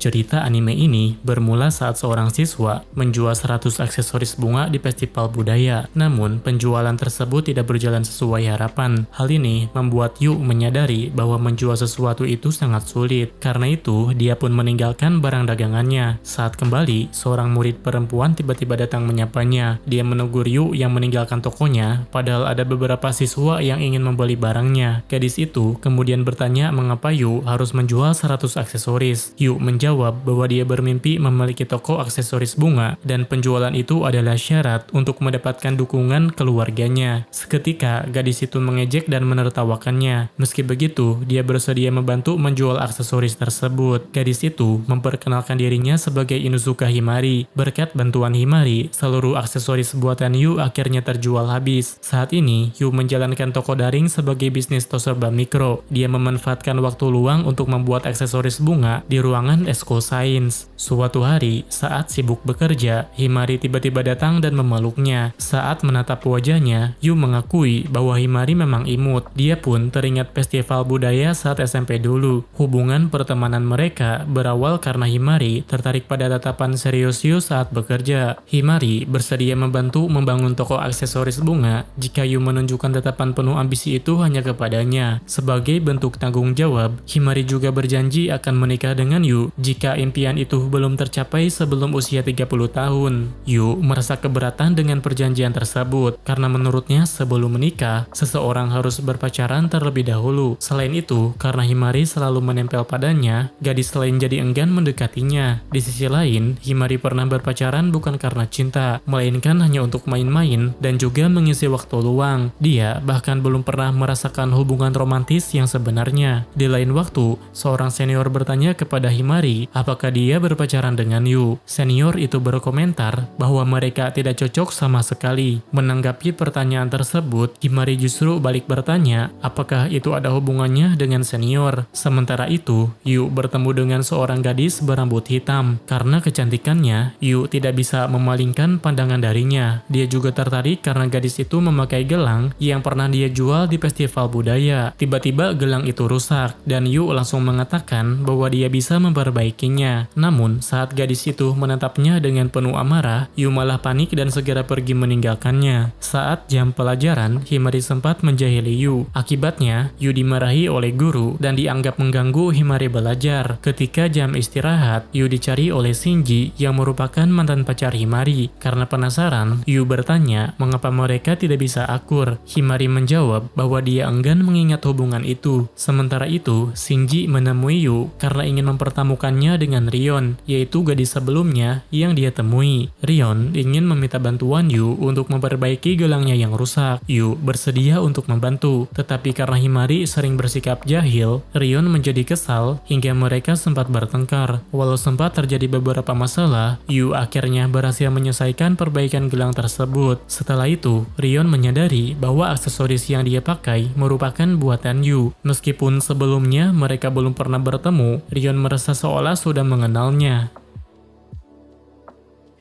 Cerita anime ini bermula saat seorang siswa menjual 100 aksesoris bunga di festival budaya. Namun, penjualan tersebut tidak berjalan sesuai harapan. Hal ini membuat Yu menyadari bahwa menjual sesuatu itu sangat sulit. Karena itu, dia pun meninggalkan barang dagangannya. Saat kembali, seorang murid perempuan tiba-tiba datang menyapanya. Dia menegur Yu yang meninggalkan tokonya, padahal ada beberapa siswa yang ingin membeli barangnya. Gadis itu kemudian bertanya mengapa Yu harus menjual 100 aksesoris. Yu menjawab bahwa dia bermimpi memiliki toko aksesoris bunga dan penjualan itu adalah syarat untuk mendapatkan dukungan keluarganya. Seketika, gadis itu mengejek dan menertawakannya. Meski begitu, dia bersedia membantu menjual aksesoris tersebut. Gadis itu memperkenalkan dirinya sebagai Inuzuka Himari. Berkat bantuan Himari, seluruh aksesoris buatan Yu akhirnya terjual habis. Saat ini, Yu menjalankan toko daring sebagai bisnis Tosoba Mikro. Dia memanfaatkan waktu luang untuk membuat aksesoris bunga di ruangan Esko Sains. Suatu hari, saat sibuk bekerja, Himari tiba-tiba datang dan memeluknya. Saat menatap wajahnya, Yu mengakui bahwa Himari memang imut. Dia pun teringat festival budaya saat SMP dulu. Hubungan pertemanan mereka berawal karena Himari tertarik pada tatapan serius Yu saat bekerja. Himari bersedia membantu membangun toko aksesoris bunga jika Yu menunjukkan tatapan penuh ambisi itu hanya kepadanya. Sebagai bentuk tanggung jawab, Himari juga berjanji akan menikah dengan Yu jika impian itu belum tercapai sebelum usia 30 tahun. Yu merasa keberatan dengan perjanjian tersebut karena menurutnya sebelum menikah, seseorang harus berpacaran terlebih dahulu. Selain itu, karena Himari selalu menempel padanya, gadis lain jadi enggan mendekatinya. Di sisi lain, Himari pernah berpacaran bukan karena cinta, melainkan hanya untuk main-main dan juga mengisi waktu luang. Dia bahkan belum pernah merasakan hubungan romantis yang sebenarnya. Di lain waktu, seorang senior bertanya kepada Himari apakah dia berpacaran dengan Yu. Senior itu berkomentar bahwa mereka tidak cocok sama sekali. Menanggapi pertanyaan tersebut, Himari justru balik bertanya apakah itu ada hubungannya dengan senior. Sementara itu, Yu bertemu dengan seorang gadis berambut hitam. Karena kecantikannya, Yu tidak bisa memalingkan pandangan darinya. Dia juga tertarik karena gadis itu memakai gelang yang pernah dia jual di festival budaya. Tiba-tiba gelang itu rusak dan Yu langsung mengatakan bahwa dia bisa memperbaikinya. Namun, saat gadis itu menatapnya dengan penuh amarah, Yu malah panik dan segera pergi meninggalkannya. Saat jam pelajaran, Himari sempat menjahili Yu. Akibatnya, Yu dimarahi oleh guru dan dianggap mengganggu Himari belajar. Ketika jam istirahat, Yu dicari oleh Shinji yang merupakan mantan pacar Himari. Karena penasaran, Yu bertanya mengapa mereka tidak bisa akur. Himari menjawab bahwa dia enggan mengingat hubungan itu. Sementara itu, Shinji menemui Yu karena ingin mempertemukannya dengan Rion, yaitu gadis sebelumnya yang dia temui. Rion ingin meminta bantuan Yu untuk memperbaiki gelangnya yang rusak. Yu bersedia untuk membantu, tetapi karena Himari sering bersikap jahil, Rion menjadi kesal hingga mereka sempat bertengkar. Walau sempat terjadi beberapa masalah, Yu akhirnya berhasil menyelesaikan perbaikan gelang tersebut. Setelah itu, Rion menyadari bahwa aksesoris yang dia pakai merupakan buatan Yu. Meskipun sebelumnya mereka belum pernah bertemu, Rion merasa seolah sudah mengenalnya.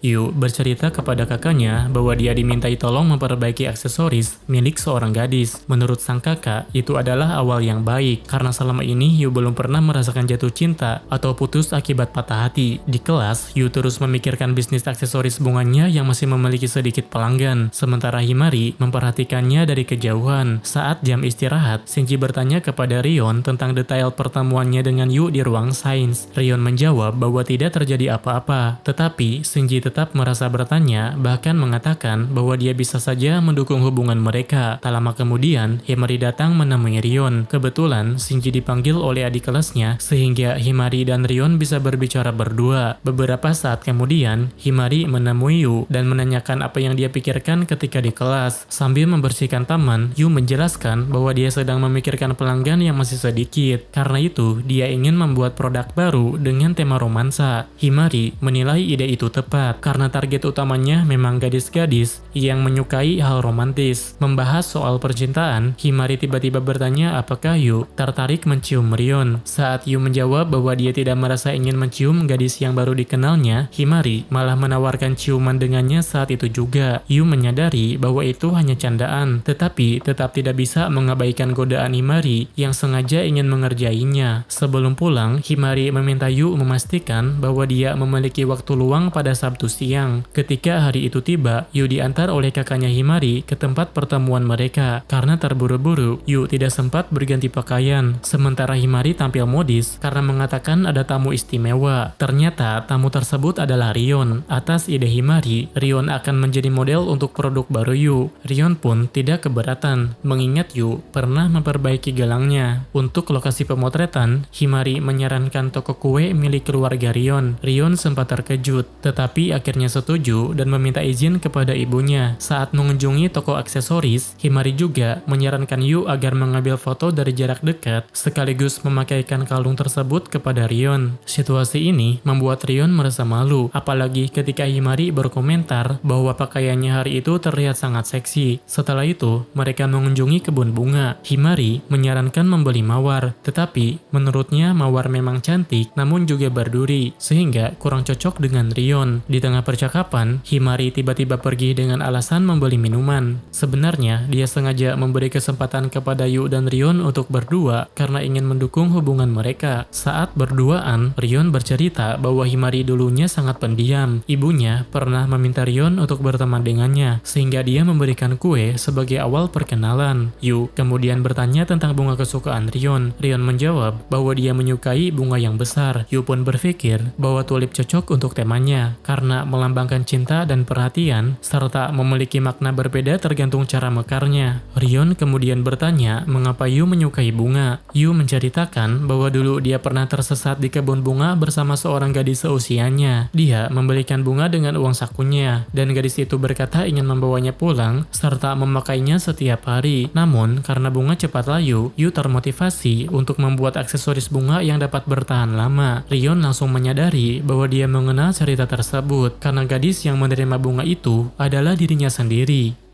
Yu bercerita kepada kakaknya bahwa dia dimintai tolong memperbaiki aksesoris milik seorang gadis. Menurut sang kakak, itu adalah awal yang baik karena selama ini Yu belum pernah merasakan jatuh cinta atau putus akibat patah hati. Di kelas, Yu terus memikirkan bisnis aksesoris bunganya yang masih memiliki sedikit pelanggan, sementara Himari memperhatikannya dari kejauhan. Saat jam istirahat, Shinji bertanya kepada Rion tentang detail pertemuannya dengan Yu di ruang sains. Rion menjawab bahwa tidak terjadi apa-apa, tetapi Shinji tetap merasa bertanya, bahkan mengatakan bahwa dia bisa saja mendukung hubungan mereka. Tak lama kemudian, Himari datang menemui Rion. Kebetulan, Shinji dipanggil oleh adik kelasnya, sehingga Himari dan Rion bisa berbicara berdua. Beberapa saat kemudian, Himari menemui Yu dan menanyakan apa yang dia pikirkan ketika di kelas. Sambil membersihkan taman, Yu menjelaskan bahwa dia sedang memikirkan pelanggan yang masih sedikit. Karena itu, dia ingin membuat produk baru dengan tema romansa. Himari menilai ide itu tepat, karena target utamanya memang gadis-gadis yang menyukai hal romantis. Membahas soal percintaan, Himari tiba-tiba bertanya apakah Yu tertarik mencium Rion. Saat Yu menjawab bahwa dia tidak merasa ingin mencium gadis yang baru dikenalnya, Himari malah menawarkan ciuman dengannya saat itu juga. Yu menyadari bahwa itu hanya candaan, tetapi tetap tidak bisa mengabaikan godaan Himari yang sengaja ingin mengerjainya. Sebelum pulang, Himari meminta Yu memastikan bahwa dia memiliki waktu luang pada Sabtu siang. Ketika hari itu tiba, Yu diantar oleh kakaknya Himari ke tempat pertemuan mereka. Karena terburu-buru, Yu tidak sempat berganti pakaian. Sementara Himari tampil modis karena mengatakan ada tamu istimewa. Ternyata tamu tersebut adalah Rion. Atas ide Himari, Rion akan menjadi model untuk produk baru Yu. Rion pun tidak keberatan, mengingat Yu pernah memperbaiki gelangnya. Untuk lokasi pemotretan, Himari menyarankan toko kue milik keluarga Rion. Rion sempat terkejut, tetapi akhirnya setuju dan meminta izin kepada ibunya. Saat mengunjungi toko aksesoris, Himari juga menyarankan Yu agar mengambil foto dari jarak dekat, sekaligus memakaikan kalung tersebut kepada Rion. Situasi ini membuat Rion merasa malu, apalagi ketika Himari berkomentar bahwa pakaiannya hari itu terlihat sangat seksi. Setelah itu, mereka mengunjungi kebun bunga. Himari menyarankan membeli mawar, tetapi menurutnya mawar memang cantik namun juga berduri, sehingga kurang cocok dengan Rion. Di tengah percakapan, Himari tiba-tiba pergi dengan alasan membeli minuman. Sebenarnya, dia sengaja memberi kesempatan kepada Yu dan Rion untuk berdua karena ingin mendukung hubungan mereka. Saat berduaan, Rion bercerita bahwa Himari dulunya sangat pendiam. Ibunya pernah meminta Rion untuk berteman dengannya, sehingga dia memberikan kue sebagai awal perkenalan. Yu kemudian bertanya tentang bunga kesukaan Rion. Rion menjawab bahwa dia menyukai bunga yang besar. Yu pun berpikir bahwa tulip cocok untuk temanya karena melambangkan cinta dan perhatian serta memiliki makna berbeda tergantung cara mekarnya. Rion kemudian bertanya mengapa Yu menyukai bunga. Yu menceritakan bahwa dulu dia pernah tersesat di kebun bunga bersama seorang gadis seusianya. Dia membelikan bunga dengan uang sakunya dan gadis itu berkata ingin membawanya pulang serta memakainya setiap hari. Namun karena bunga cepat layu, Yu termotivasi untuk membuat aksesoris bunga yang dapat bertahan lama. Rion langsung menyadari bahwa dia mengenal cerita tersebut karena gadis yang menerima bunga itu adalah dirinya sendiri.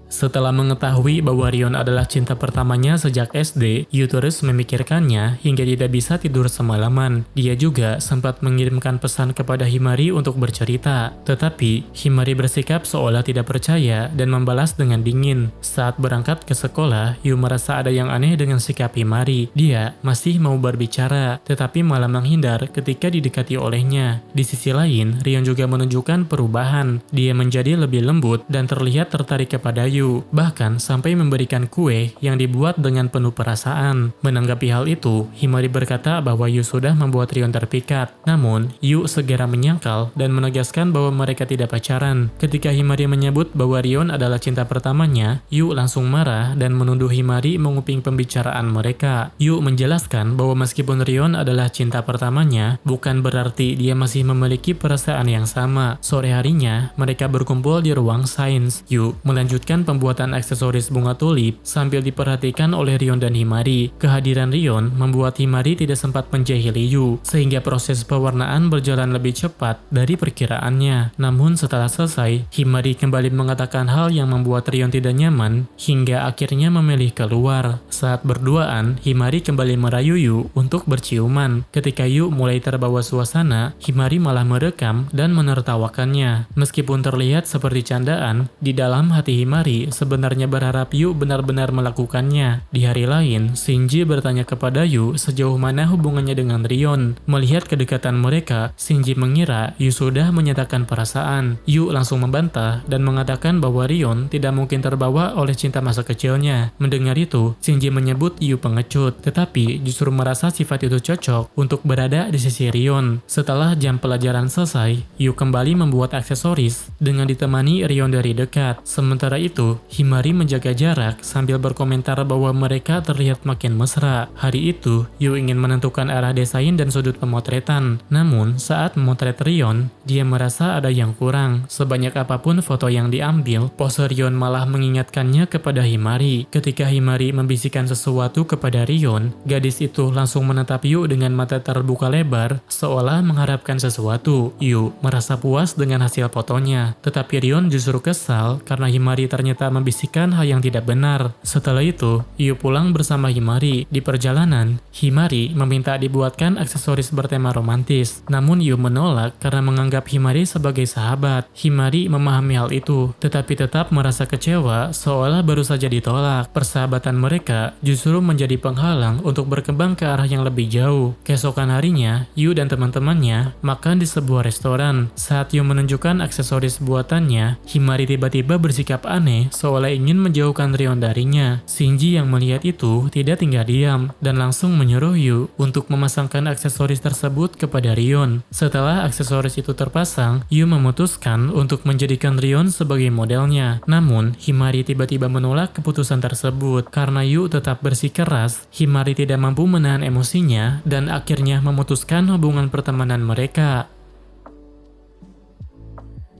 Setelah mengetahui bahwa Rion adalah cinta pertamanya sejak SD, Yu terus memikirkannya hingga tidak bisa tidur semalaman. Dia juga sempat mengirimkan pesan kepada Himari untuk bercerita, tetapi Himari bersikap seolah tidak percaya dan membalas dengan dingin. Saat berangkat ke sekolah, Yu merasa ada yang aneh dengan sikap Himari. Dia masih mau berbicara, tetapi malah menghindar ketika didekati olehnya. Di sisi lain, Rion juga menunjukkan perubahan. Dia menjadi lebih lembut dan terlihat tertarik kepada Yu, bahkan sampai memberikan kue yang dibuat dengan penuh perasaan. Menanggapi hal itu, Himari berkata bahwa Yu sudah membuat Rion terpikat. Namun, Yu segera menyangkal dan menegaskan bahwa mereka tidak pacaran. Ketika Himari menyebut bahwa Rion adalah cinta pertamanya, Yu langsung marah dan menuduh Himari menguping pembicaraan mereka. Yu menjelaskan bahwa meskipun Rion adalah cinta pertamanya, bukan berarti dia masih memiliki perasaan yang sama. Sore harinya, mereka berkumpul di ruang sains. Yu melanjutkan pembuatan aksesoris bunga tulip sambil diperhatikan oleh Rion dan Himari. Kehadiran Rion membuat Himari tidak sempat menjahili Yu, sehingga proses pewarnaan berjalan lebih cepat dari perkiraannya. Namun setelah selesai, Himari kembali mengatakan hal yang membuat Rion tidak nyaman, hingga akhirnya memilih keluar. Saat berduaan, Himari kembali merayu Yu untuk berciuman. Ketika Yu mulai terbawa suasana, Himari malah merekam dan menertawakannya. Meskipun terlihat seperti candaan, di dalam hati Himari sebenarnya berharap Yu benar-benar melakukannya. Di hari lain, Shinji bertanya kepada Yu sejauh mana hubungannya dengan Rion. Melihat kedekatan mereka, Shinji mengira Yu sudah menyatakan perasaan. Yu langsung membantah dan mengatakan bahwa Rion tidak mungkin terbawa oleh cinta masa kecilnya. Mendengar itu, Shinji menyebut Yu pengecut, tetapi justru merasa sifat itu cocok untuk berada di sisi Rion. Setelah jam pelajaran selesai, Yu kembali membuat aksesoris dengan ditemani Rion dari dekat. Sementara itu, itu, Himari menjaga jarak sambil berkomentar bahwa mereka terlihat makin mesra. Hari itu, Yu ingin menentukan arah desain dan sudut pemotretan. Namun, saat memotret Rion, dia merasa ada yang kurang. Sebanyak apapun foto yang diambil, pose Rion malah mengingatkannya kepada Himari. Ketika Himari membisikkan sesuatu kepada Rion, gadis itu langsung menatap Yu dengan mata terbuka lebar, seolah mengharapkan sesuatu. Yu merasa puas dengan hasil fotonya, tetapi Rion justru kesal karena Himari ternyata membisikkan hal yang tidak benar. Setelah itu, Yu pulang bersama Himari. Di perjalanan, Himari meminta dibuatkan aksesoris bertema romantis. Namun Yu menolak karena menganggap Himari sebagai sahabat. Himari memahami hal itu, tetapi tetap merasa kecewa seolah baru saja ditolak. Persahabatan mereka justru menjadi penghalang untuk berkembang ke arah yang lebih jauh. Keesokan harinya, Yu dan teman-temannya makan di sebuah restoran. Saat Yu menunjukkan aksesoris buatannya, Himari tiba-tiba bersikap aneh seolah ingin menjauhkan Rion darinya. Shinji yang melihat itu tidak tinggal diam dan langsung menyuruh Yu untuk memasangkan aksesoris tersebut kepada Rion. Setelah aksesoris itu terpasang, Yu memutuskan untuk menjadikan Rion sebagai modelnya. Namun, Himari tiba-tiba menolak keputusan tersebut. Karena Yu tetap bersikeras, Himari tidak mampu menahan emosinya dan akhirnya memutuskan hubungan pertemanan mereka.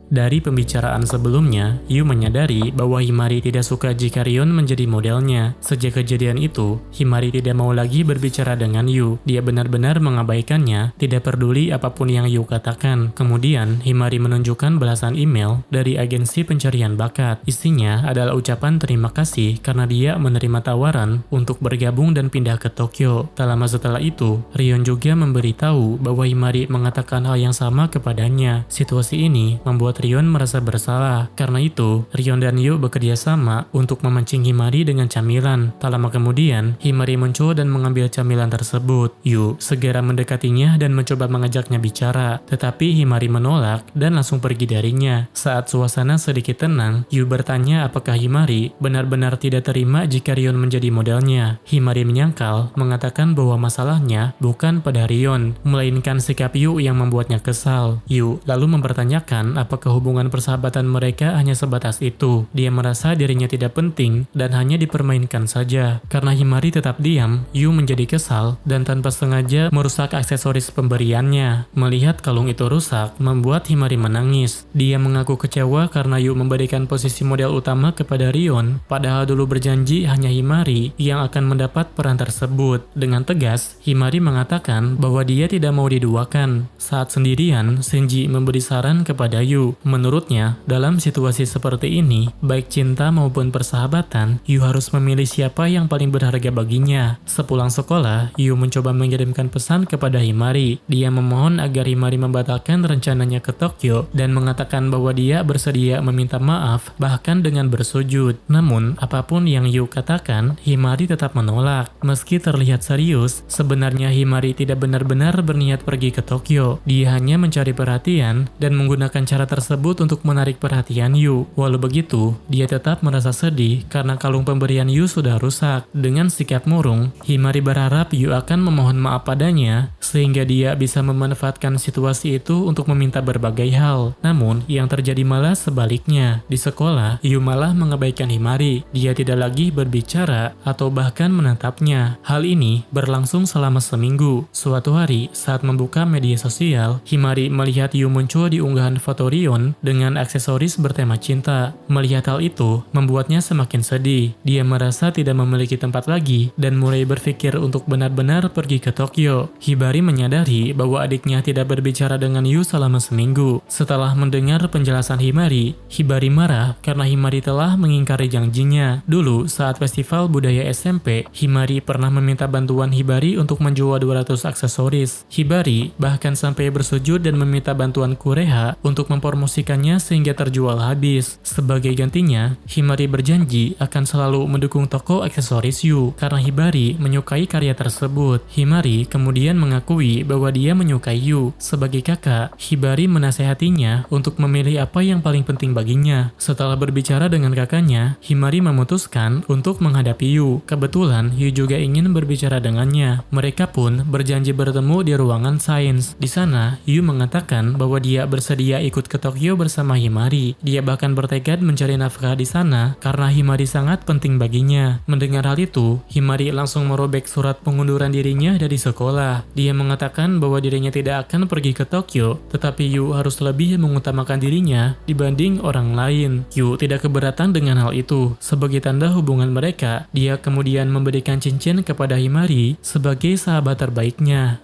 Dari pembicaraan sebelumnya, Yu menyadari bahwa Himari tidak suka jika Rion menjadi modelnya. Sejak kejadian itu, Himari tidak mau lagi berbicara dengan Yu. Dia benar-benar mengabaikannya, tidak peduli apapun yang Yu katakan. Kemudian, Himari menunjukkan balasan email dari agensi pencarian bakat. Isinya adalah ucapan terima kasih karena dia menerima tawaran untuk bergabung dan pindah ke Tokyo. Tak lama setelah itu, Rion juga memberitahu bahwa Himari mengatakan hal yang sama kepadanya. Situasi ini membuat Rion merasa bersalah. Karena itu, Rion dan Yu bekerja sama untuk memancing Himari dengan camilan. Tak lama kemudian, Himari muncul dan mengambil camilan tersebut. Yu segera mendekatinya dan mencoba mengajaknya bicara, tetapi Himari menolak dan langsung pergi darinya. Saat suasana sedikit tenang, Yu bertanya apakah Himari benar-benar tidak terima jika Rion menjadi modelnya. Himari menyangkal, mengatakan bahwa masalahnya bukan pada Rion, melainkan sikap Yu yang membuatnya kesal. Yu lalu mempertanyakan apakah hubungan persahabatan mereka hanya sebatas itu. Dia merasa dirinya tidak penting dan hanya dipermainkan saja. Karena Himari tetap diam, Yu menjadi kesal dan tanpa sengaja merusak aksesoris pemberiannya. Melihat kalung itu rusak, membuat Himari menangis. Dia mengaku kecewa karena Yu memberikan posisi model utama kepada Rion, padahal dulu berjanji hanya Himari yang akan mendapat peran tersebut. Dengan tegas, Himari mengatakan bahwa dia tidak mau diduakan. Saat sendirian, Shinji memberi saran kepada Yu. Menurutnya, dalam situasi seperti ini, baik cinta maupun persahabatan, Yu harus memilih siapa yang paling berharga baginya. Sepulang sekolah, Yu mencoba mengirimkan pesan kepada Himari. Dia memohon agar Himari membatalkan rencananya ke Tokyo dan mengatakan bahwa dia bersedia meminta maaf, bahkan dengan bersujud. Namun, apapun yang Yu katakan, Himari tetap menolak. Meski terlihat serius, sebenarnya Himari tidak benar-benar berniat pergi ke Tokyo. Dia hanya mencari perhatian dan menggunakan cara tersebut untuk menarik perhatian Yu. Walau begitu, dia tetap merasa sedih karena kalung pemberian Yu sudah rusak. Dengan sikap murung, Himari berharap Yu akan memohon maaf padanya sehingga dia bisa memanfaatkan situasi itu untuk meminta berbagai hal. Namun, yang terjadi malah sebaliknya. Di sekolah, Yu malah mengabaikan Himari. Dia tidak lagi berbicara atau bahkan menatapnya. Hal ini berlangsung selama seminggu. Suatu hari, saat membuka media sosial, Himari melihat Yu muncul di unggahan foto Rion dengan aksesoris bertema cinta. Melihat hal itu, membuatnya semakin sedih. Dia merasa tidak memiliki tempat lagi dan mulai berpikir untuk benar-benar pergi ke Tokyo. Hibari menyadari bahwa adiknya tidak berbicara dengan Yu selama seminggu. Setelah mendengar penjelasan Himari, Hibari marah karena Himari telah mengingkari janjinya. Dulu, saat festival budaya SMP, Himari pernah meminta bantuan Hibari untuk menjual 200 aksesoris. Hibari bahkan sampai bersujud dan meminta bantuan Kureha untuk mempromosikannya sehingga terjual habis. Sebagai gantinya, Himari berjanji akan selalu mendukung toko aksesoris Yu karena Hibari menyukai karya tersebut. Himari kemudian mengaku mengakui bahwa dia menyukai Yu. Sebagai kakak, Hibari menasehatinya untuk memilih apa yang paling penting baginya. Setelah berbicara dengan kakaknya, Himari memutuskan untuk menghadapi Yu. Kebetulan, Yu juga ingin berbicara dengannya. Mereka pun berjanji bertemu di ruangan sains. Di sana, Yu mengatakan bahwa dia bersedia ikut ke Tokyo bersama Himari. Dia bahkan bertekad mencari nafkah di sana karena Himari sangat penting baginya. Mendengar hal itu, Himari langsung merobek surat pengunduran dirinya dari sekolah. Dia mengatakan bahwa dirinya tidak akan pergi ke Tokyo, tetapi Yu harus lebih mengutamakan dirinya dibanding orang lain. Yu tidak keberatan dengan hal itu. Sebagai tanda hubungan mereka, dia kemudian memberikan cincin kepada Himari sebagai sahabat terbaiknya.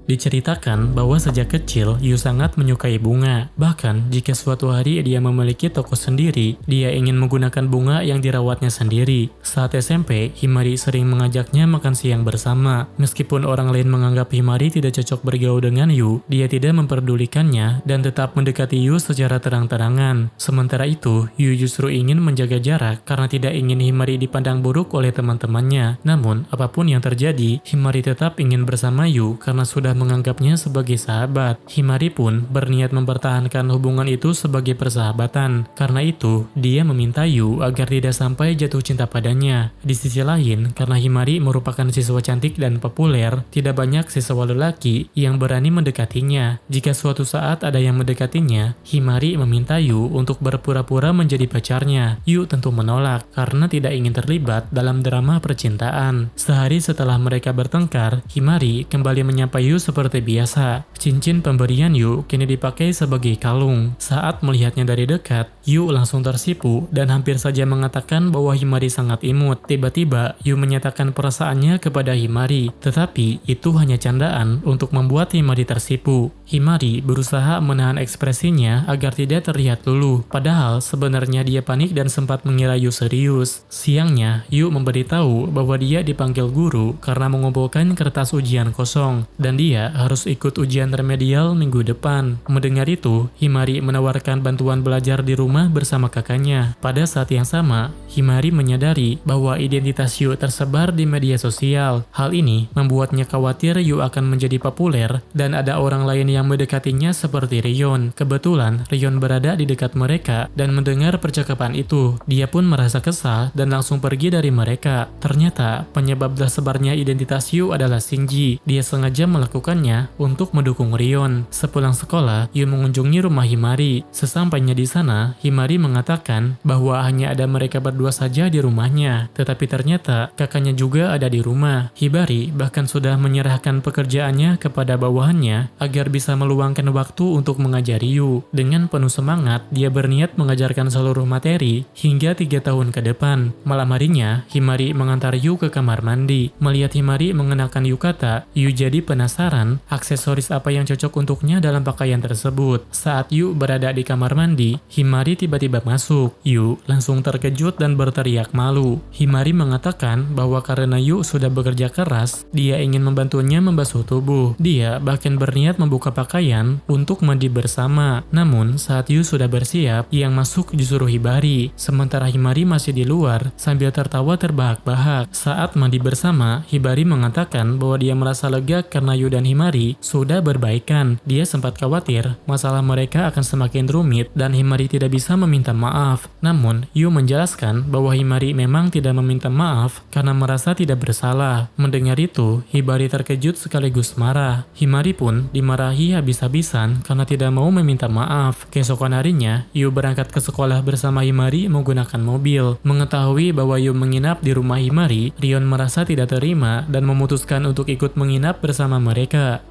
Diceritakan bahwa sejak kecil Yu sangat menyukai bunga. Bahkan jika suatu hari dia memiliki toko sendiri, dia ingin menggunakan bunga yang dirawatnya sendiri. Saat SMP, Himari sering mengajaknya makan siang bersama. Meskipun orang lain menganggap Himari tidak cocok bergaul dengan Yu, dia tidak memperdulikannya dan tetap mendekati Yu secara terang-terangan. Sementara itu, Yu justru ingin menjaga jarak karena tidak ingin Himari dipandang buruk oleh teman-temannya. Namun, apapun yang terjadi, Himari tetap ingin bersama Yu karena sudah menganggapnya sebagai sahabat. Himari pun berniat mempertahankan hubungan itu sebagai persahabatan. Karena itu, dia meminta Yu agar tidak sampai jatuh cinta padanya. Di sisi lain, karena Himari merupakan siswa cantik dan populer, tidak banyak siswa lelaki yang berani mendekatinya. Jika suatu saat ada yang mendekatinya, Himari meminta Yu untuk berpura-pura menjadi pacarnya. Yu tentu menolak karena tidak ingin terlibat dalam drama percintaan. Sehari setelah mereka bertengkar, Himari kembali menyapa Yu seperti biasa. Cincin pemberian Yu kini dipakai sebagai kalung. Saat melihatnya dari dekat, Yu langsung tersipu dan hampir saja mengatakan bahwa Himari sangat imut. Tiba-tiba, Yu menyatakan perasaannya kepada Himari, tetapi itu hanya candaan untuk membuat Himari tersipu. Himari berusaha menahan ekspresinya agar tidak terlihat luluh, padahal sebenarnya dia panik dan sempat mengira Yu serius. Siangnya, Yu memberitahu bahwa dia dipanggil guru karena mengumpulkan kertas ujian kosong, dan dia harus ikut ujian remedial minggu depan. Mendengar itu, Himari menawarkan bantuan belajar di rumah bersama kakaknya. Pada saat yang sama, Himari menyadari bahwa identitas Yu tersebar di media sosial. Hal ini membuatnya khawatir Yu akan menjadi populer dan ada orang lain yang mendekatinya seperti Rion. Kebetulan, Rion berada di dekat mereka dan mendengar percakapan itu. Dia pun merasa kesal dan langsung pergi dari mereka. Ternyata, penyebab tersebarnya identitas Yu adalah Shinji. Dia sengaja melakukannya untuk mendukung Rion. Sepulang sekolah, Yu mengunjungi rumah Himari. Sesampainya di sana, Himari mengatakan bahwa hanya ada mereka berdua saja di rumahnya. Tetapi ternyata kakaknya juga ada di rumah. Hibari bahkan sudah menyerahkan pekerjaannya kepada bawahannya agar bisa meluangkan waktu untuk mengajari Yu. Dengan penuh semangat, dia berniat mengajarkan seluruh materi hingga 3 tahun ke depan. Malam harinya, Himari mengantar Yu ke kamar mandi. Melihat Himari mengenakan yukata, Yu jadi penasaran aksesoris apa yang cocok untuknya dalam pakaian tersebut. Saat Yu berada di kamar mandi, Himari tiba-tiba masuk. Yu langsung terkejut dan berteriak malu. Himari mengatakan bahwa karena Yu sudah bekerja keras, dia ingin membantunya membasuh tubuh. Dia bahkan berniat membuka pakaian untuk mandi bersama. Namun saat Yu sudah bersiap, yang masuk justru Hibari. Sementara Himari masih di luar sambil tertawa terbahak-bahak. Saat mandi bersama, Hibari mengatakan bahwa dia merasa lega karena Yu dan Himari sudah berbaikan. Dia sempat khawatir masalah mereka akan semakin rumit dan Himari tidak bisa meminta maaf. Namun, Yu menjelaskan bahwa Himari memang tidak meminta maaf karena merasa tidak bersalah. Mendengar itu, Hibari terkejut sekaligus marah. Himari pun dimarahi habis-habisan karena tidak mau meminta maaf. Keesokan harinya, Yu berangkat ke sekolah bersama Himari menggunakan mobil. Mengetahui bahwa Yu menginap di rumah Himari, Rion merasa tidak terima dan memutuskan untuk ikut menginap bersama mereka.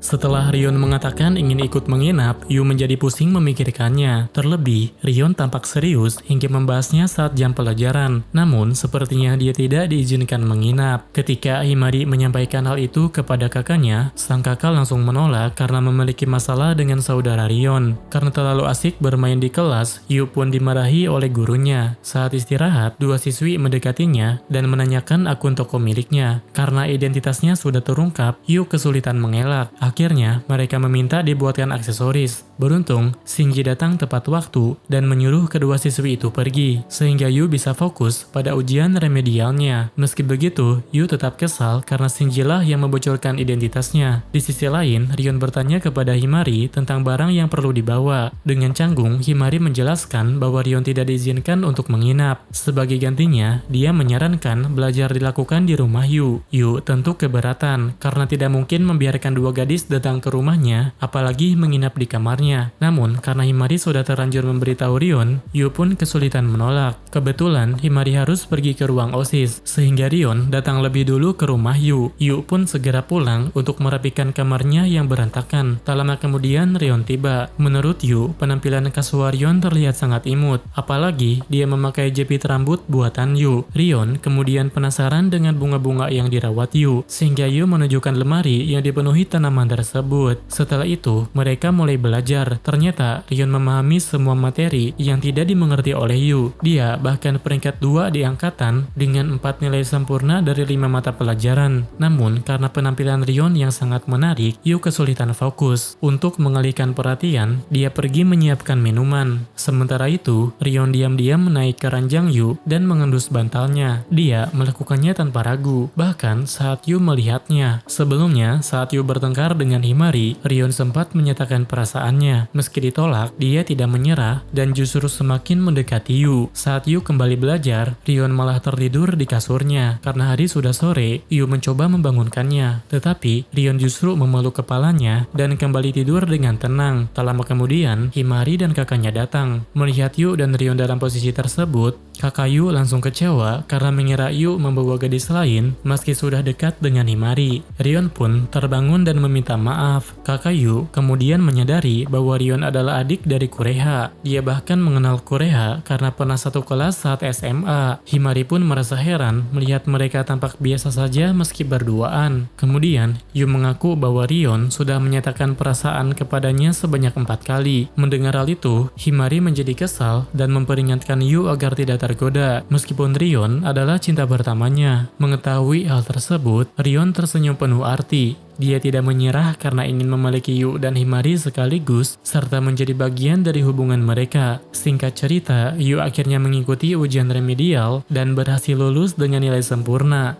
Setelah Rion mengatakan ingin ikut menginap, Yu menjadi pusing memikirkannya. Terlebih, Rion tampak serius hingga membahasnya saat jam pelajaran. Namun, sepertinya dia tidak diizinkan menginap. Ketika Himari menyampaikan hal itu kepada kakaknya, sang kakak langsung menolak karena memiliki masalah dengan saudara Rion. Karena terlalu asik bermain di kelas, Yu pun dimarahi oleh gurunya. Saat istirahat, dua siswi mendekatinya dan menanyakan akun toko miliknya. Karena identitasnya sudah terungkap, Yu kesulitan mengelak. Akhirnya, mereka meminta dibuatkan aksesoris. Beruntung, Shinji datang tepat waktu dan menyuruh kedua siswi itu pergi, sehingga Yu bisa fokus pada ujian remedialnya. Meski begitu, Yu tetap kesal karena Shinji lah yang membocorkan identitasnya. Di sisi lain, Rion bertanya kepada Himari tentang barang yang perlu dibawa. Dengan canggung, Himari menjelaskan bahwa Rion tidak diizinkan untuk menginap. Sebagai gantinya, dia menyarankan belajar dilakukan di rumah Yu. Yu tentu keberatan karena tidak mungkin membiarkan dua gadis datang ke rumahnya, apalagi menginap di kamarnya. Namun, karena Himari sudah terlanjur memberitahu Rion, Yu pun kesulitan menolak. Kebetulan, Himari harus pergi ke ruang OSIS, sehingga Rion datang lebih dulu ke rumah Yu. Yu pun segera pulang untuk merapikan kamarnya yang berantakan. Tak lama kemudian, Rion tiba. Menurut Yu, penampilan kasual Rion terlihat sangat imut, apalagi dia memakai jepit rambut buatan Yu. Rion kemudian penasaran dengan bunga-bunga yang dirawat Yu, sehingga Yu menunjukkan lemari yang dipenuhi tanaman tersebut. Setelah itu, mereka mulai belajar. Ternyata Rion memahami semua materi yang tidak dimengerti oleh Yu. Dia bahkan peringkat 2 di angkatan dengan 4 nilai sempurna dari 5 mata pelajaran. Namun, karena penampilan Rion yang sangat menarik, Yu kesulitan fokus. Untuk mengalihkan perhatian, dia pergi menyiapkan minuman. Sementara itu, Rion diam-diam menaik ke ranjang Yu dan mengendus bantalnya. Dia melakukannya tanpa ragu, bahkan saat Yu melihatnya. Sebelumnya, saat Yu bertengkar dengan Himari, Rion sempat menyatakan perasaannya. Meski ditolak, dia tidak menyerah dan justru semakin mendekati Yu. Saat Yu kembali belajar, Rion malah tertidur di kasurnya. Karena hari sudah sore, Yu mencoba membangunkannya. Tetapi, Rion justru memeluk kepalanya dan kembali tidur dengan tenang. Tak lama kemudian, Himari dan kakaknya datang. Melihat Yu dan Rion dalam posisi tersebut, kakak Yu langsung kecewa karena mengira Yu membawa gadis lain meski sudah dekat dengan Himari. Rion pun terbangun dan meminta maaf. Kakak Yu kemudian menyadari bahwa Rion adalah adik dari Kureha. Dia bahkan mengenal Kureha karena pernah satu kelas saat SMA. Himari pun merasa heran melihat mereka tampak biasa saja meski berduaan. Kemudian, Yu mengaku bahwa Rion sudah menyatakan perasaan kepadanya sebanyak 4 kali. Mendengar hal itu, Himari menjadi kesal dan memperingatkan Yu agar tidak tergoda. Meskipun Rion adalah cinta pertamanya. Mengetahui hal tersebut, Rion tersenyum penuh arti. Dia tidak menyerah karena ingin memiliki Yu dan Himari sekaligus, serta menjadi bagian dari hubungan mereka. Singkat cerita, Yu akhirnya mengikuti ujian remedial dan berhasil lulus dengan nilai sempurna.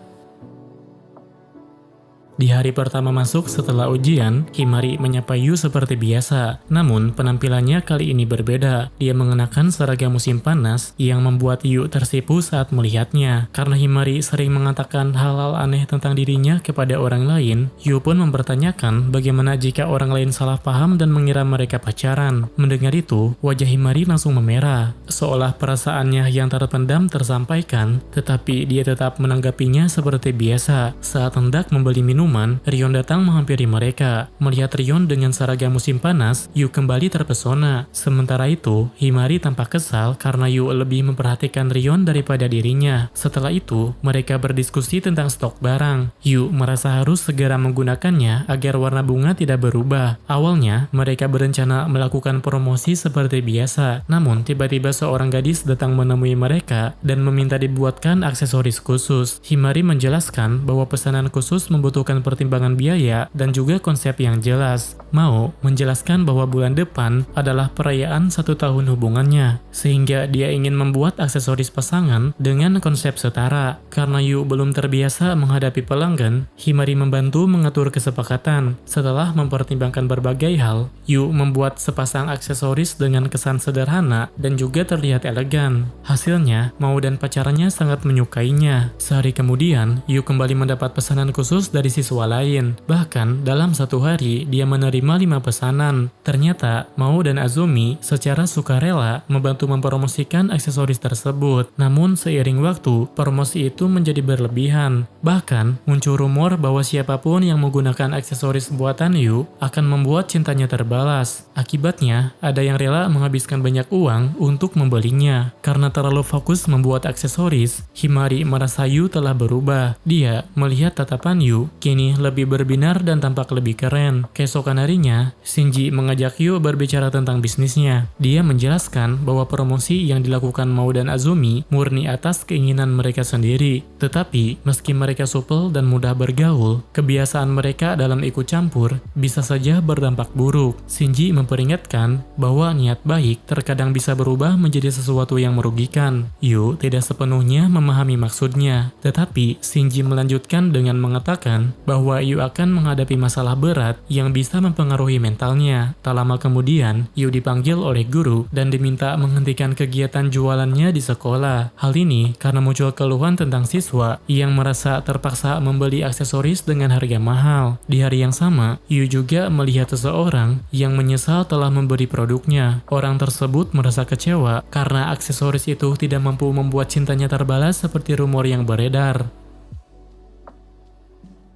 Di hari pertama masuk setelah ujian, Himari menyapa Yu seperti biasa. Namun, penampilannya kali ini berbeda. Dia mengenakan seragam musim panas yang membuat Yu tersipu saat melihatnya. Karena Himari sering mengatakan hal-hal aneh tentang dirinya kepada orang lain, Yu pun mempertanyakan bagaimana jika orang lain salah paham dan mengira mereka pacaran. Mendengar itu, wajah Himari langsung memerah. Seolah perasaannya yang terpendam tersampaikan, tetapi dia tetap menanggapinya seperti biasa. Saat hendak membeli minuman, Rion datang menghampiri mereka. Melihat Rion dengan seragam musim panas, Yu kembali terpesona. Sementara itu, Himari tampak kesal karena Yu lebih memperhatikan Rion daripada dirinya. Setelah itu, mereka berdiskusi tentang stok barang. Yu merasa harus segera menggunakannya agar warna bunga tidak berubah. Awalnya, mereka berencana melakukan promosi seperti biasa. Namun, tiba-tiba seorang gadis datang menemui mereka dan meminta dibuatkan aksesoris khusus. Himari menjelaskan bahwa pesanan khusus membutuhkan pertimbangan biaya dan juga konsep yang jelas. Mao menjelaskan bahwa bulan depan adalah perayaan 1 tahun hubungannya, sehingga dia ingin membuat aksesoris pasangan dengan konsep setara. Karena Yu belum terbiasa menghadapi pelanggan, Himari membantu mengatur kesepakatan. Setelah mempertimbangkan berbagai hal, Yu membuat sepasang aksesoris dengan kesan sederhana dan juga terlihat elegan. Hasilnya, Mao dan pacarnya sangat menyukainya. Sehari kemudian, Yu kembali mendapat pesanan khusus dari siswa lain. Bahkan, dalam 1 hari, dia menerima 5 pesanan. Ternyata, Mao dan Azumi secara sukarela membantu mempromosikan aksesoris tersebut. Namun, seiring waktu, promosi itu menjadi berlebihan. Bahkan, muncul rumor bahwa siapapun yang menggunakan aksesoris buatan Yu akan membuat cintanya terbalas. Akibatnya, ada yang rela menghabiskan banyak uang untuk membelinya. Karena terlalu fokus membuat aksesoris, Himari merasa Yu telah berubah. Dia melihat tatapan Yu kini ini lebih berbinar dan tampak lebih keren. Keesokan harinya, Shinji mengajak Yu berbicara tentang bisnisnya. Dia menjelaskan bahwa promosi yang dilakukan Mao dan Azumi murni atas keinginan mereka sendiri. Tetapi, meski mereka supel dan mudah bergaul, kebiasaan mereka dalam ikut campur bisa saja berdampak buruk. Shinji memperingatkan bahwa niat baik terkadang bisa berubah menjadi sesuatu yang merugikan. Yu tidak sepenuhnya memahami maksudnya, tetapi Shinji melanjutkan dengan mengatakan bahwa Yu akan menghadapi masalah berat yang bisa mempengaruhi mentalnya. Tak lama kemudian, Yu dipanggil oleh guru dan diminta menghentikan kegiatan jualannya di sekolah. Hal ini karena muncul keluhan tentang siswa yang merasa terpaksa membeli aksesoris dengan harga mahal. Di hari yang sama, Yu juga melihat seseorang yang menyesal telah membeli produknya. Orang tersebut merasa kecewa karena aksesoris itu tidak mampu membuat cintanya terbalas seperti rumor yang beredar.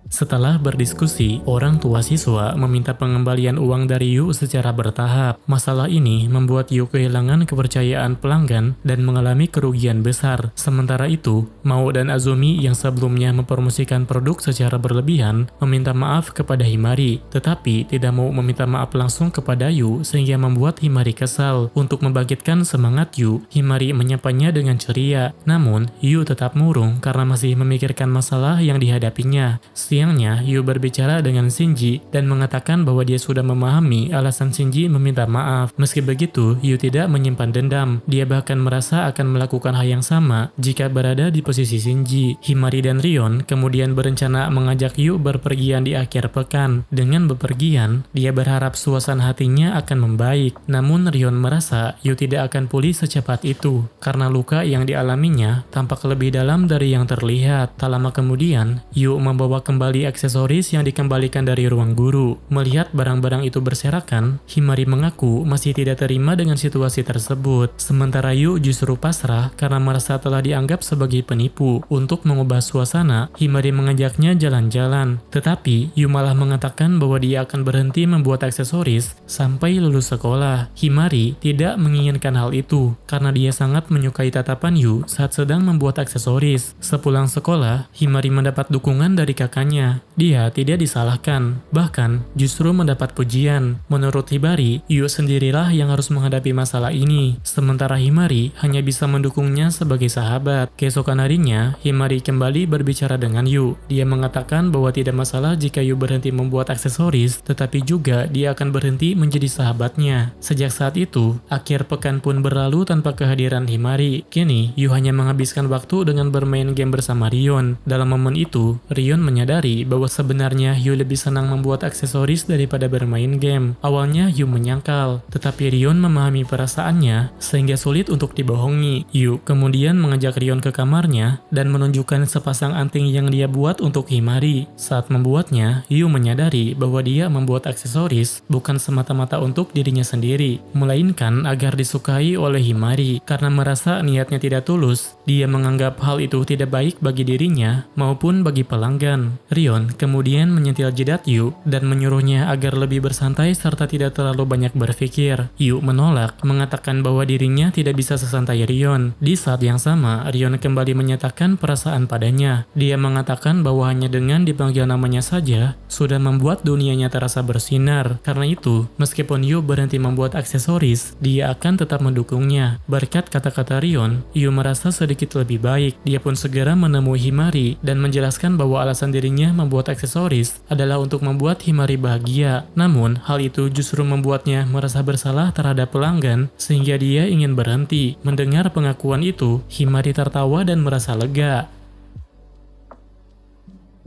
Setelah berdiskusi, orang tua siswa meminta pengembalian uang dari Yu secara bertahap. Masalah ini membuat Yu kehilangan kepercayaan pelanggan dan mengalami kerugian besar. Sementara itu, Mao dan Azumi yang sebelumnya mempromosikan produk secara berlebihan meminta maaf kepada Himari, tetapi tidak mau meminta maaf langsung kepada Yu sehingga membuat Himari kesal. Untuk membangkitkan semangat Yu, Himari menyapanya dengan ceria. Namun, Yu tetap murung karena masih memikirkan masalah yang dihadapinya. Siangnya, Yu berbicara dengan Shinji dan mengatakan bahwa dia sudah memahami alasan Shinji meminta maaf. Meski begitu, Yu tidak menyimpan dendam. Dia bahkan merasa akan melakukan hal yang sama jika berada di posisi Shinji. Himari dan Rion kemudian berencana mengajak Yu berpergian di akhir pekan. Dengan bepergian, dia berharap suasana hatinya akan membaik. Namun Rion merasa Yu tidak akan pulih secepat itu karena luka yang dialaminya tampak lebih dalam dari yang terlihat. Tak lama kemudian, Yu membawa kembali aksesoris yang dikembalikan dari ruang guru. Melihat barang-barang itu berserakan, Himari mengaku masih tidak terima dengan situasi tersebut. Sementara Yu justru pasrah karena merasa telah dianggap sebagai penipu. Untuk mengubah suasana, Himari mengajaknya jalan-jalan. Tetapi, Yu malah mengatakan bahwa dia akan berhenti membuat aksesoris sampai lulus sekolah. Himari tidak menginginkan hal itu karena dia sangat menyukai tatapan Yu saat sedang membuat aksesoris. Sepulang sekolah, Himari mendapat dukungan dari kakaknya. Dia tidak disalahkan, bahkan justru mendapat pujian. Menurut Himari, Yu sendirilah yang harus menghadapi masalah ini, sementara Himari hanya bisa mendukungnya sebagai sahabat. Keesokan harinya, Himari kembali berbicara dengan Yu. Dia mengatakan bahwa tidak masalah jika Yu berhenti membuat aksesoris, tetapi juga dia akan berhenti menjadi sahabatnya. Sejak saat itu, akhir pekan pun berlalu tanpa kehadiran Himari. Kini, Yu hanya menghabiskan waktu dengan bermain game bersama Rion. Dalam momen itu, Rion menyadari bahwa sebenarnya Yu lebih senang membuat aksesoris daripada bermain game. Awalnya Yu menyangkal, tetapi Rion memahami perasaannya sehingga sulit untuk dibohongi. Yu kemudian mengajak Rion ke kamarnya dan menunjukkan sepasang anting yang dia buat untuk Himari. Saat membuatnya, Yu menyadari bahwa dia membuat aksesoris bukan semata-mata untuk dirinya sendiri, melainkan agar disukai oleh Himari. Karena merasa niatnya tidak tulus, dia menganggap hal itu tidak baik bagi dirinya maupun bagi pelanggan. Rion kemudian menyentil jidat Yu dan menyuruhnya agar lebih bersantai serta tidak terlalu banyak berpikir. Yu menolak, mengatakan bahwa dirinya tidak bisa sesantai Rion. Di saat yang sama, Rion kembali menyatakan perasaan padanya. Dia mengatakan bahwa hanya dengan dipanggil namanya saja sudah membuat dunianya terasa bersinar. Karena itu, meskipun Yu berhenti membuat aksesoris, dia akan tetap mendukungnya. Berkat kata-kata Rion, Yu merasa sedikit lebih baik. Dia pun segera menemui Himari dan menjelaskan bahwa alasan dirinya membuat aksesoris adalah untuk membuat Himari bahagia. Namun, hal itu justru membuatnya merasa bersalah terhadap pelanggan sehingga dia ingin berhenti. Mendengar pengakuan itu, Himari tertawa dan merasa lega.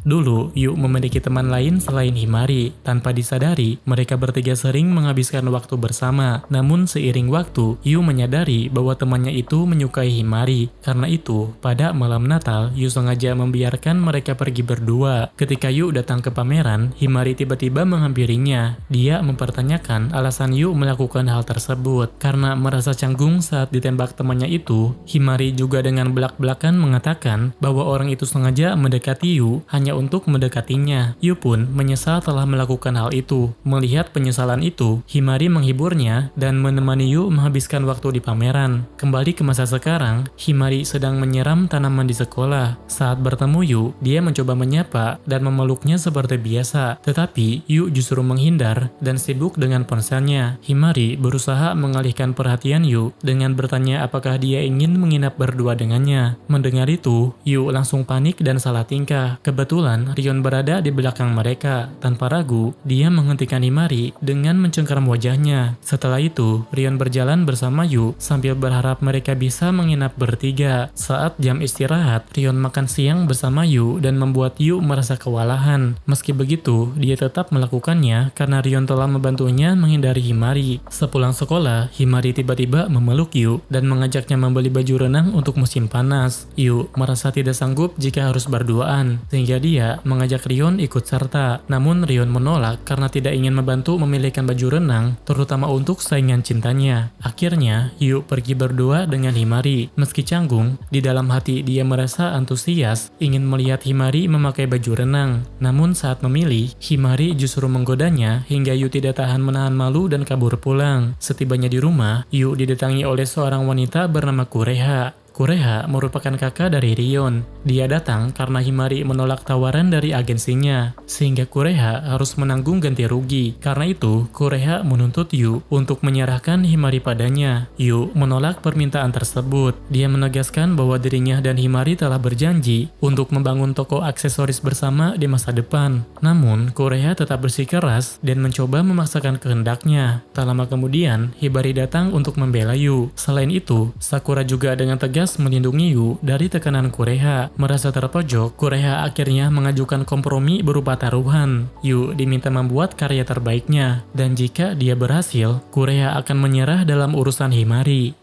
Dulu, Yu memiliki teman lain selain Himari. Tanpa disadari, mereka bertiga sering menghabiskan waktu bersama. Namun seiring waktu, Yu menyadari bahwa temannya itu menyukai Himari. Karena itu, pada malam Natal, Yu sengaja membiarkan mereka pergi berdua. Ketika Yu datang ke pameran, Himari tiba-tiba menghampirinya. Dia mempertanyakan alasan Yu melakukan hal tersebut. Karena merasa canggung saat ditembak temannya itu, Himari juga dengan belak-belakan mengatakan bahwa orang itu sengaja mendekati Yu hanya hanya untuk mendekatinya. Yu pun menyesal telah melakukan hal itu. Melihat penyesalan itu, Himari menghiburnya dan menemani Yu menghabiskan waktu di pameran. Kembali ke masa sekarang, Himari sedang menyiram tanaman di sekolah. Saat bertemu Yu, dia mencoba menyapa dan memeluknya seperti biasa. Tetapi Yu justru menghindar dan sibuk dengan ponselnya. Himari berusaha mengalihkan perhatian Yu dengan bertanya apakah dia ingin menginap berdua dengannya. Mendengar itu, Yu langsung panik dan salah tingkah. Kebetulan Rion berada di belakang mereka. Tanpa ragu, dia menghentikan Himari dengan mencengkeram wajahnya. Setelah itu, Rion berjalan bersama Yu sambil berharap mereka bisa menginap bertiga. Saat jam istirahat, Rion makan siang bersama Yu dan membuat Yu merasa kewalahan. Meski begitu, dia tetap melakukannya karena Rion telah membantunya menghindari Himari. Sepulang sekolah, Himari tiba-tiba memeluk Yu dan mengajaknya membeli baju renang untuk musim panas. Yu merasa tidak sanggup jika harus berduaan, sehingga dia mengajak Rion ikut serta. Namun Rion menolak karena tidak ingin membantu memilihkan baju renang, terutama untuk saingan cintanya. Akhirnya, Yu pergi berdua dengan Himari. Meski canggung, di dalam hati dia merasa antusias, ingin melihat Himari memakai baju renang. Namun saat memilih, Himari justru menggodanya hingga Yu tidak tahan menahan malu dan kabur pulang. Setibanya di rumah, Yu didatangi oleh seorang wanita bernama Kureha. Kureha merupakan kakak dari Rion. Dia datang karena Himari menolak tawaran dari agensinya, sehingga Kureha harus menanggung ganti rugi. Karena itu, Kureha menuntut Yu untuk menyerahkan Himari padanya. Yu menolak permintaan tersebut. Dia menegaskan bahwa dirinya dan Himari telah berjanji untuk membangun toko aksesoris bersama di masa depan. Namun, Kureha tetap bersikeras dan mencoba memaksakan kehendaknya. Tak lama kemudian, Himari datang untuk membela Yu. Selain itu, Sakura juga dengan tegas melindungi Yu dari tekanan Kureha. Merasa terpojok, Kureha akhirnya mengajukan kompromi berupa taruhan. Yu diminta membuat karya terbaiknya, dan jika dia berhasil, Kureha akan menyerah dalam urusan Himari.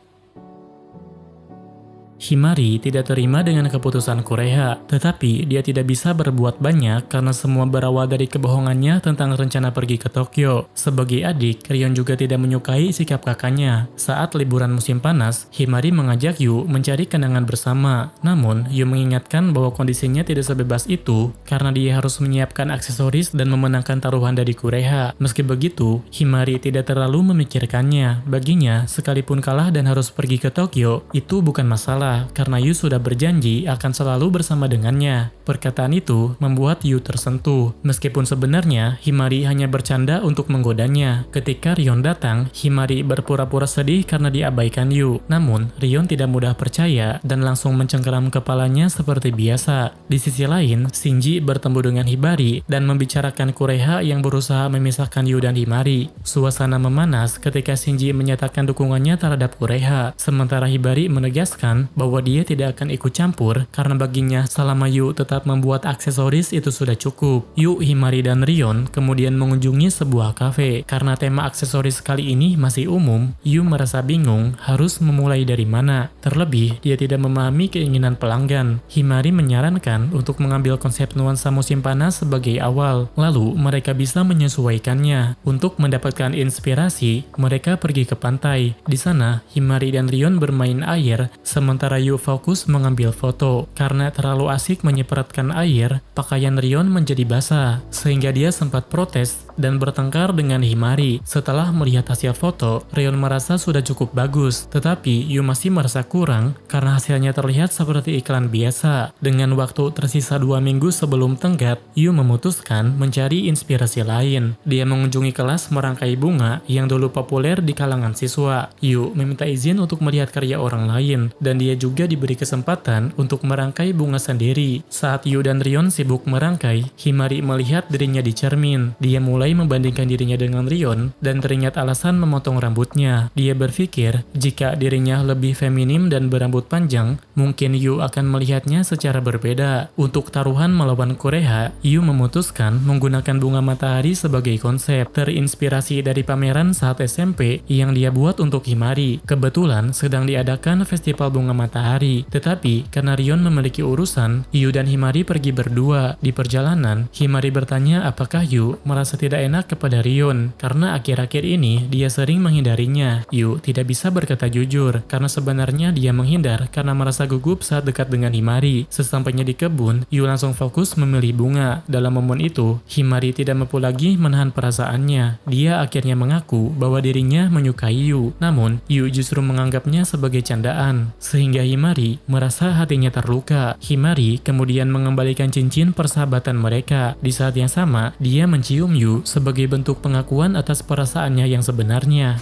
Himari tidak terima dengan keputusan Kureha, tetapi dia tidak bisa berbuat banyak karena semua berawal dari kebohongannya tentang rencana pergi ke Tokyo. Sebagai adik, Rion juga tidak menyukai sikap kakaknya. Saat liburan musim panas, Himari mengajak Yu mencari kenangan bersama. Namun, Yu mengingatkan bahwa kondisinya tidak sebebas itu karena dia harus menyiapkan aksesoris dan memenangkan taruhan dari Kureha. Meski begitu, Himari tidak terlalu memikirkannya. Baginya, sekalipun kalah dan harus pergi ke Tokyo, itu bukan masalah. Karena Yu sudah berjanji akan selalu bersama dengannya. Perkataan itu membuat Yu tersentuh, meskipun sebenarnya Himari hanya bercanda untuk menggodanya. Ketika Rion datang, Himari berpura-pura sedih karena diabaikan Yu. Namun, Rion tidak mudah percaya dan langsung mencengkeram kepalanya seperti biasa. Di sisi lain, Shinji bertemu dengan Hibari dan membicarakan Kureha yang berusaha memisahkan Yu dan Himari. Suasana memanas ketika Shinji menyatakan dukungannya terhadap Kureha, sementara Hibari menegaskan bahwa dia tidak akan ikut campur karena baginya selama Yu tetap membuat aksesoris itu sudah cukup. Yu, Himari, dan Rion kemudian mengunjungi sebuah kafe. Karena tema aksesoris kali ini masih umum, Yu merasa bingung harus memulai dari mana. Terlebih, dia tidak memahami keinginan pelanggan. Himari menyarankan untuk mengambil konsep nuansa musim panas sebagai awal, lalu mereka bisa menyesuaikannya. Untuk mendapatkan inspirasi, mereka pergi ke pantai. Di sana, Himari dan Rion bermain air, sementara Yu fokus mengambil foto. Karena terlalu asik menyemprotkan air, pakaian Rion menjadi basah, sehingga dia sempat protes dan bertengkar dengan Himari. Setelah melihat hasil foto, Rion merasa sudah cukup bagus, tetapi Yu masih merasa kurang karena hasilnya terlihat seperti iklan biasa. Dengan waktu tersisa 2 minggu sebelum tenggat, Yu memutuskan mencari inspirasi lain. Dia mengunjungi kelas merangkai bunga yang dulu populer di kalangan siswa. Yu meminta izin untuk melihat karya orang lain, dan dia juga diberi kesempatan untuk merangkai bunga sendiri. Saat Yu dan Rion sibuk merangkai, Himari melihat dirinya di cermin. Dia mulai membandingkan dirinya dengan Rion dan teringat alasan memotong rambutnya. Dia berpikir jika dirinya lebih feminim dan berambut panjang, mungkin Yu akan melihatnya secara berbeda. Untuk taruhan melawan Kureha, Yu memutuskan menggunakan bunga matahari sebagai konsep, terinspirasi dari pameran saat SMP yang dia buat untuk Himari. Kebetulan sedang diadakan festival bunga matahari, tetapi karena Rion memiliki urusan, Yu dan Himari pergi berdua. Di perjalanan, Himari bertanya apakah Yu merasa tidak tidak enak kepada Rion karena akhir-akhir ini dia sering menghindarinya. Yu tidak bisa berkata jujur karena sebenarnya dia menghindar karena merasa gugup saat dekat dengan Himari. Sesampainya di kebun, Yu langsung fokus memilih bunga. Dalam momen itu, Himari tidak mampu lagi menahan perasaannya. Dia akhirnya mengaku bahwa dirinya menyukai Yu. Namun, Yu justru menganggapnya sebagai candaan, sehingga Himari merasa hatinya terluka. Himari kemudian mengembalikan cincin persahabatan mereka. Di saat yang sama, dia mencium Yu sebagai bentuk pengakuan atas perasaannya yang sebenarnya.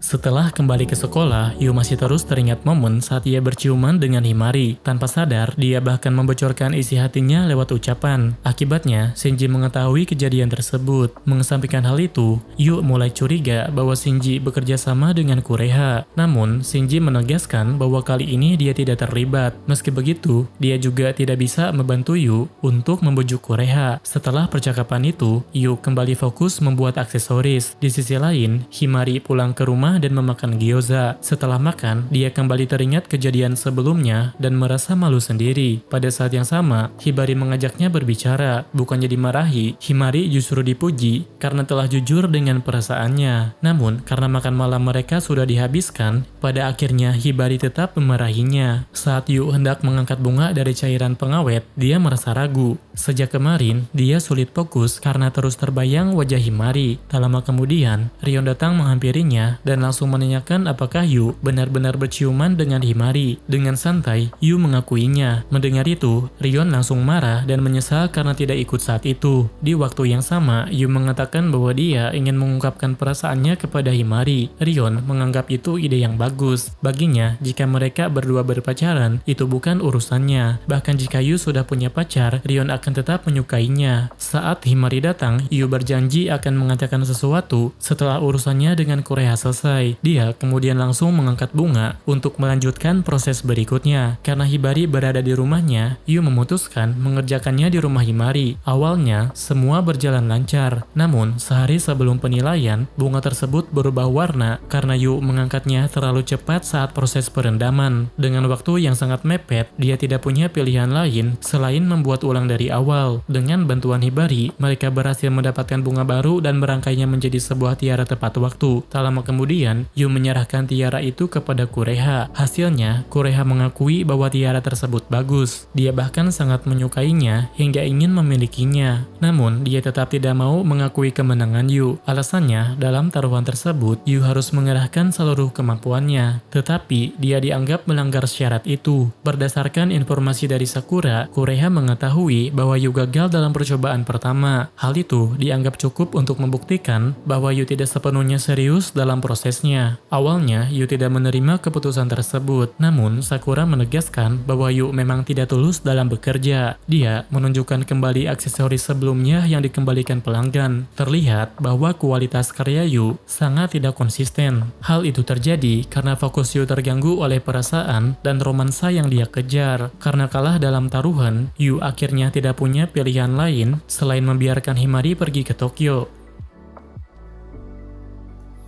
Setelah kembali ke sekolah, Yu masih terus teringat momen saat ia berciuman dengan Himari. Tanpa sadar, dia bahkan membocorkan isi hatinya lewat ucapan. Akibatnya, Shinji mengetahui kejadian tersebut. Mengesampingkan hal itu, Yu mulai curiga bahwa Shinji bekerja sama dengan Kureha. Namun, Shinji menegaskan bahwa kali ini dia tidak terlibat. Meski begitu, dia juga tidak bisa membantu Yu untuk membujuk Kureha. Setelah percakapan itu, Yu kembali fokus membuat aksesoris. Di sisi lain, Himari pulang ke rumah dan memakan gyoza. Setelah makan, dia kembali teringat kejadian sebelumnya dan merasa malu sendiri. Pada saat yang sama, Hibari mengajaknya berbicara. Bukannya dimarahi, Himari justru dipuji karena telah jujur dengan perasaannya. Namun, karena makan malam mereka sudah dihabiskan, pada akhirnya Hibari tetap memarahinya. Saat Yu hendak mengangkat bunga dari cairan pengawet, dia merasa ragu. Sejak kemarin, dia sulit fokus karena terus terbayang wajah Himari. Tak lama kemudian, Rion datang menghampirinya dan langsung menanyakan apakah Yu benar-benar berciuman dengan Himari. Dengan santai, Yu mengakuinya. Mendengar itu, Rion langsung marah dan menyesal karena tidak ikut saat itu. Di waktu yang sama, Yu mengatakan bahwa dia ingin mengungkapkan perasaannya kepada Himari. Rion menganggap itu ide yang bagus. Baginya, jika mereka berdua berpacaran, itu bukan urusannya. Bahkan jika Yu sudah punya pacar, Rion akan tetap menyukainya. Saat Himari datang, Yu berjanji akan mengatakan sesuatu setelah urusannya dengan Kureha selesai. Dia kemudian langsung mengangkat bunga untuk melanjutkan proses berikutnya. Karena Hibari berada di rumahnya, Yu memutuskan mengerjakannya di rumah Himari. Awalnya, semua berjalan lancar. Namun, sehari sebelum penilaian, bunga tersebut berubah warna karena Yu mengangkatnya terlalu cepat saat proses perendaman. Dengan waktu yang sangat mepet, dia tidak punya pilihan lain selain membuat ulang dari awal. Dengan bantuan Hibari, mereka berhasil mendapatkan bunga baru dan merangkainya menjadi sebuah tiara tepat waktu. Tak lama kemudian, Yu menyerahkan tiara itu kepada Kureha. Hasilnya, Kureha mengakui bahwa tiara tersebut bagus. Dia bahkan sangat menyukainya hingga ingin memilikinya. Namun, dia tetap tidak mau mengakui kemenangan Yu. Alasannya, dalam taruhan tersebut, Yu harus mengerahkan seluruh kemampuannya. Tetapi, dia dianggap melanggar syarat itu. Berdasarkan informasi dari Sakura, Kureha mengetahui bahwa Yu gagal dalam percobaan pertama. Hal itu dianggap cukup untuk membuktikan bahwa Yu tidak sepenuhnya serius dalam prosesnya. Awalnya, Yu tidak menerima keputusan tersebut. Namun, Sakura menegaskan bahwa Yu memang tidak tulus dalam bekerja. Dia menunjukkan kembali aksesoris sebelumnya yang dikembalikan pelanggan. Terlihat bahwa kualitas karya Yu sangat tidak konsisten. Hal itu terjadi karena fokus Yu terganggu oleh perasaan dan romansa yang dia kejar. Karena kalah dalam taruhan, Yu akhirnya tidak punya pilihan lain selain membiarkan Himari pergi ke Tokyo.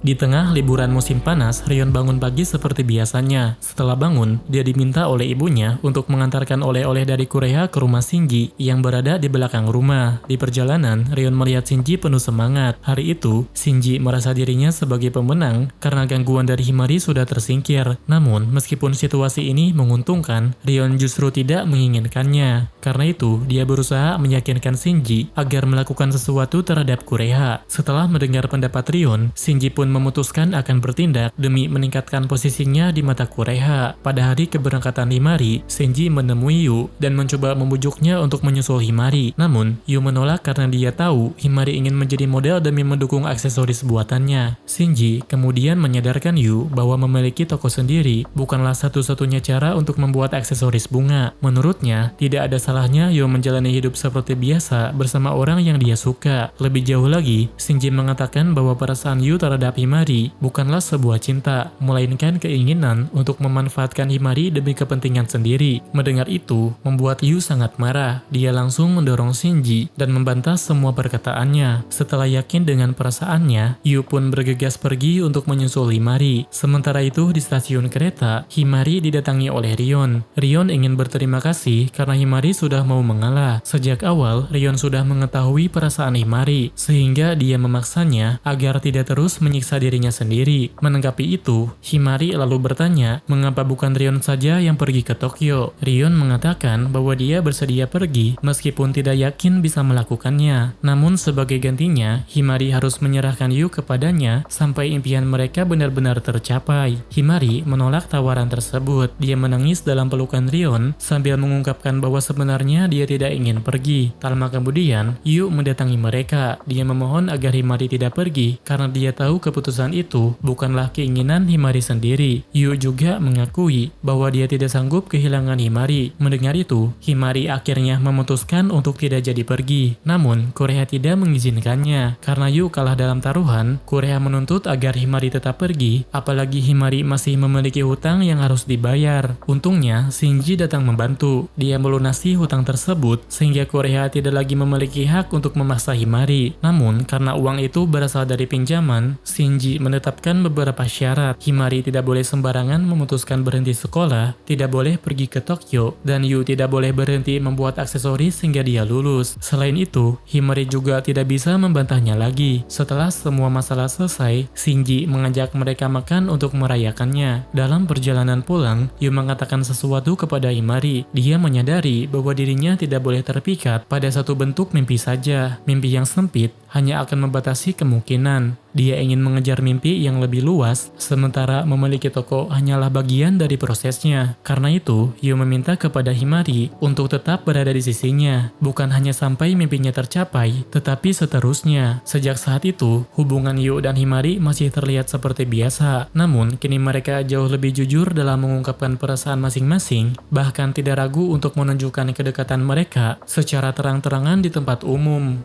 Di tengah liburan musim panas, Rion bangun pagi seperti biasanya. Setelah bangun, dia diminta oleh ibunya untuk mengantarkan oleh-oleh dari Kureha ke rumah Shinji yang berada di belakang rumah. Di perjalanan, Rion melihat Shinji penuh semangat. Hari itu, Shinji merasa dirinya sebagai pemenang karena gangguan dari Himari sudah tersingkir. Namun, meskipun situasi ini menguntungkan, Rion justru tidak menginginkannya. Karena itu, dia berusaha meyakinkan Shinji agar melakukan sesuatu terhadap Kureha. Setelah mendengar pendapat Rion, Shinji pun memutuskan akan bertindak demi meningkatkan posisinya di mata Kureha. Pada hari keberangkatan Himari, Shinji menemui Yu dan mencoba membujuknya untuk menyusul Himari. Namun, Yu menolak karena dia tahu Himari ingin menjadi model demi mendukung aksesoris buatannya. Shinji kemudian menyadarkan Yu bahwa memiliki toko sendiri bukanlah satu-satunya cara untuk membuat aksesoris bunga. Menurutnya, tidak ada salahnya Yu menjalani hidup seperti biasa bersama orang yang dia suka. Lebih jauh lagi, Shinji mengatakan bahwa perasaan Yu terhadap Himari bukanlah sebuah cinta, melainkan keinginan untuk memanfaatkan Himari demi kepentingan sendiri. Mendengar itu, membuat Yu sangat marah. Dia langsung mendorong Shinji dan membantah semua perkataannya. Setelah yakin dengan perasaannya, Yu pun bergegas pergi untuk menyusul Himari. Sementara itu, di stasiun kereta, Himari didatangi oleh Rion. Rion ingin berterima kasih karena Himari sudah mau mengalah. Sejak awal, Rion sudah mengetahui perasaan Himari, sehingga dia memaksanya agar tidak terus menyiksa dirinya sendiri. Menanggapi itu, Himari lalu bertanya, mengapa bukan Rion saja yang pergi ke Tokyo? Rion mengatakan bahwa dia bersedia pergi meskipun tidak yakin bisa melakukannya. Namun sebagai gantinya, Himari harus menyerahkan Yu kepadanya sampai impian mereka benar-benar tercapai. Himari menolak tawaran tersebut. Dia menangis dalam pelukan Rion sambil mengungkapkan bahwa sebenarnya dia tidak ingin pergi. Tak lama kemudian, Yu mendatangi mereka. Dia memohon agar Himari tidak pergi karena dia tahu keputusan itu bukanlah keinginan Himari sendiri. Yu juga mengakui bahwa dia tidak sanggup kehilangan Himari. Mendengar itu, Himari akhirnya memutuskan untuk tidak jadi pergi. Namun, Koreha tidak mengizinkannya. Karena Yu kalah dalam taruhan, Koreha menuntut agar Himari tetap pergi, apalagi Himari masih memiliki hutang yang harus dibayar. Untungnya, Shinji datang membantu. Dia melunasi hutang tersebut, sehingga Koreha tidak lagi memiliki hak untuk memaksa Himari. Namun, karena uang itu berasal dari pinjaman, Shinji menetapkan beberapa syarat. Himari tidak boleh sembarangan memutuskan berhenti sekolah, tidak boleh pergi ke Tokyo, dan Yu tidak boleh berhenti membuat aksesoris hingga dia lulus. Selain itu, Himari juga tidak bisa membantahnya lagi. Setelah semua masalah selesai, Shinji mengajak mereka makan untuk merayakannya. Dalam perjalanan pulang, Yu mengatakan sesuatu kepada Himari. Dia menyadari bahwa dirinya tidak boleh terpikat pada satu bentuk mimpi saja. Mimpi yang sempit hanya akan membatasi kemungkinan. Dia ingin mengejar mimpi yang lebih luas, sementara memiliki toko hanyalah bagian dari prosesnya. Karena itu, Yu meminta kepada Himari untuk tetap berada di sisinya, bukan hanya sampai mimpinya tercapai, tetapi seterusnya. Sejak saat itu, hubungan Yu dan Himari masih terlihat seperti biasa. Namun, kini mereka jauh lebih jujur dalam mengungkapkan perasaan masing-masing, bahkan tidak ragu untuk menunjukkan kedekatan mereka secara terang-terangan di tempat umum.